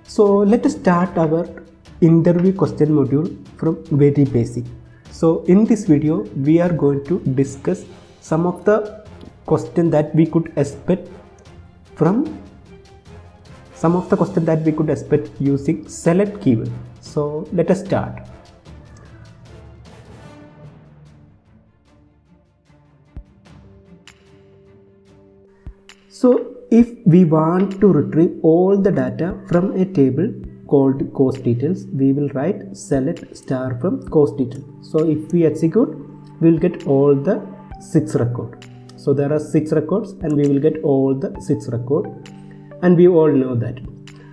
So let us start our interview question module from very basic. So in this video we are going to discuss some of the question that we could expect using select keyword. So let us start. So if we want to retrieve all the data from a table called course details, we will write select star from course detail. So if we execute, we will get all the 6 records. So there are 6 records and we will get all the 6 records, and we all know that.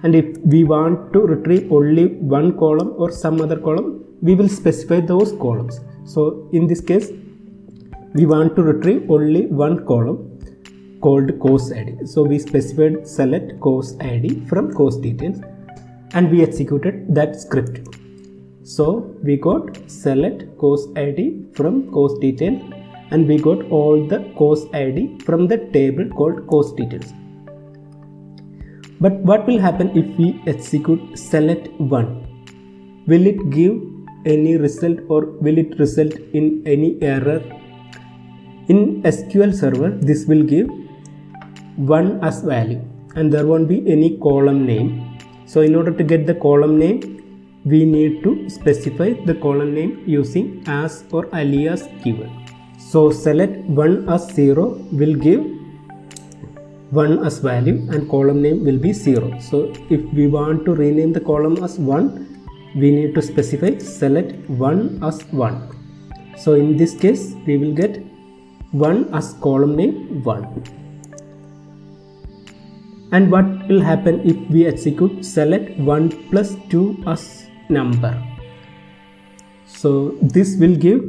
And if we want to retrieve only one column or some other column, we will specify those columns. So in this case, we want to retrieve only one column called course ID. So we specified select course ID from course details and we executed that script. So we got select course ID from course detail and we got all the course ID from the table called course details. But what will happen if we execute select 1? Will it give any result or will it result in any error? In SQL Server, this will give 1 as value and there won't be any column name. So in order to get the column name, we need to specify the column name using as or alias keyword. So select 1 as 0 will give 1 as value and column name will be 0. So if we want to rename the column as 1, we need to specify select 1 as 1. So in this case, we will get 1 as column name 1. And what will happen if we execute select 1 plus 2 as number? So this will give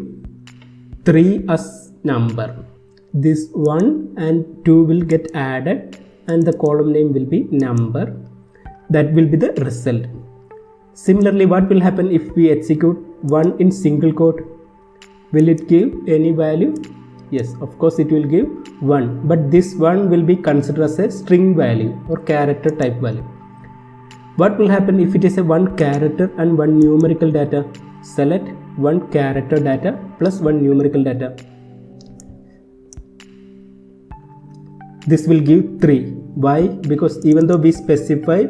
3 as number. This 1 and 2 will get added and the column name will be number. That will be the result. Similarly, what will happen if we execute 1 in single quote? Will it give any value? Yes, of course it will give 1, but this 1 will be considered as a string value or character type value. What will happen if it is a 1 character and 1 numerical data? Select 1 character data plus 1 numerical data. This will give 3. Why? Because even though we specify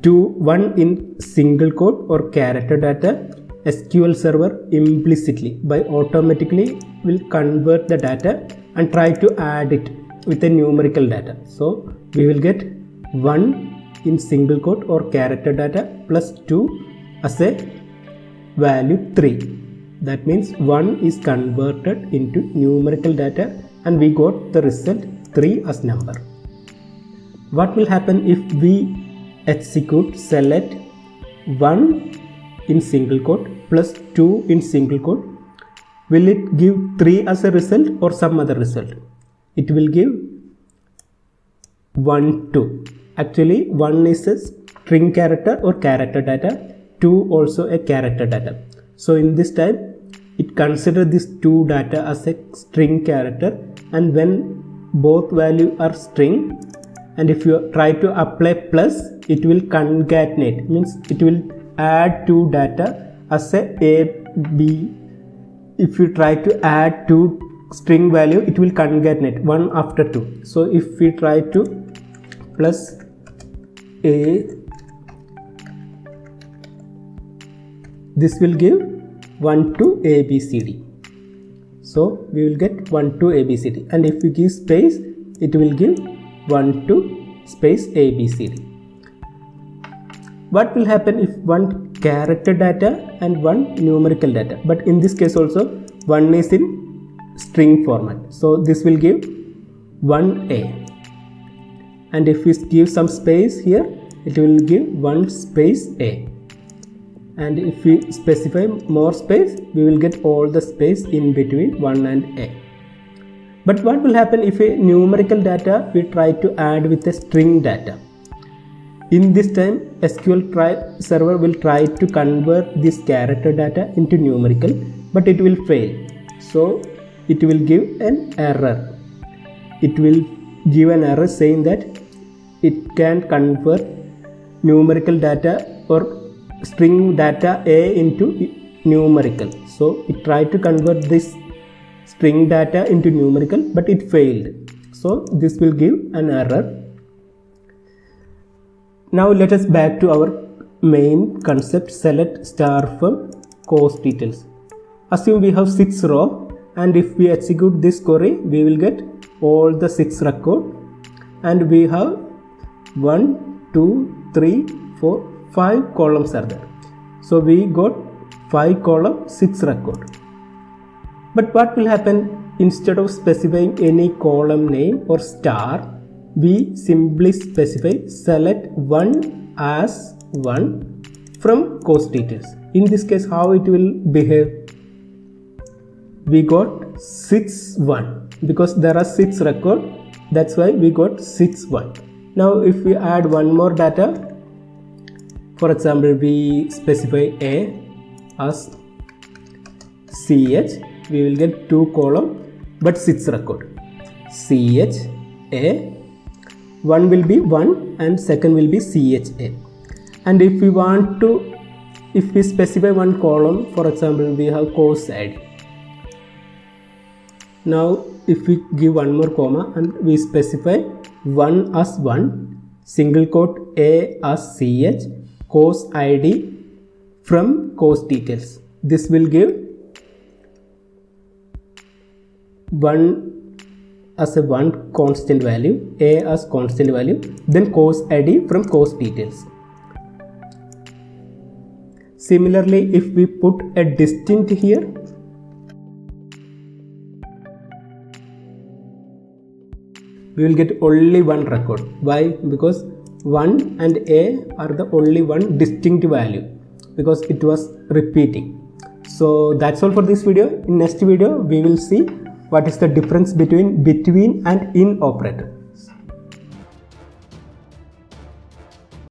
1 in single quote or character data, SQL Server implicitly by automatically will convert the data and try to add it with a numerical data. So we will get 1 in single quote or character data plus 2 as a value 3. That means 1 is converted into numerical data and we got the result 3 as number. What will happen if we execute select 1 in single quote plus 2 in single quote? Will it give 3 as a result or some other result? It will give 1, 2. Actually 1 is a string character or character data, 2 also a character data. So in this time it considers this 2 data as a string character, and when both values are string and if you try to apply plus, it will concatenate, means it will add 2 data as a B. If you try to add 2 string value, it will concatenate 1 after 2. So if we try to plus A, this will give 1 to ABCD. So we will get 1 to ABCD, and if we give space, it will give 1 to space ABCD. What will happen if 1 character data and 1 numerical data? But in this case also 1 is in string format. So this will give 1A. And if we give some space here, it will give 1 space A. And if we specify more space, we will get all the space in between 1 and A. But what will happen if a numerical data we try to add with a string data? In this time, SQL Server will try to convert this character data into numerical, but it will fail. So it will give an error. It will give an error saying that it can convert numerical data or string data A into numerical. So it tried to convert this string data into numerical, but it failed. So this will give an error. Now let us back to our main concept, select star from course details. Assume we have 6 rows, and if we execute this query, we will get all the 6 records, and we have 1, 2, 3, 4, 5 columns are there. So we got 5 columns, 6 records. But what will happen? Instead of specifying any column name or star, we simply specify select 1 as 1 from course details. In this case, how it will behave? We got 6 1 because there are 6 records. That's why we got 6 1. Now if we add one more data, for example, we specify A as CH, we will get 2 columns but 6 records. CH A, one will be 1 and second will be CHA. And if we want to, if we specify one column, for example, we have course ID. Now if we give one more comma and we specify 1 as 1, single quote A as CH, course ID from course details. This will give 1 as a 1 constant value, A as constant value, then course ID from course details. Similarly, if we put a distinct here, we will get only one record. Why? Because 1 and A are the only one distinct value because it was repeating. So that's all for this video. In next video, we will see what is the difference between and in operator.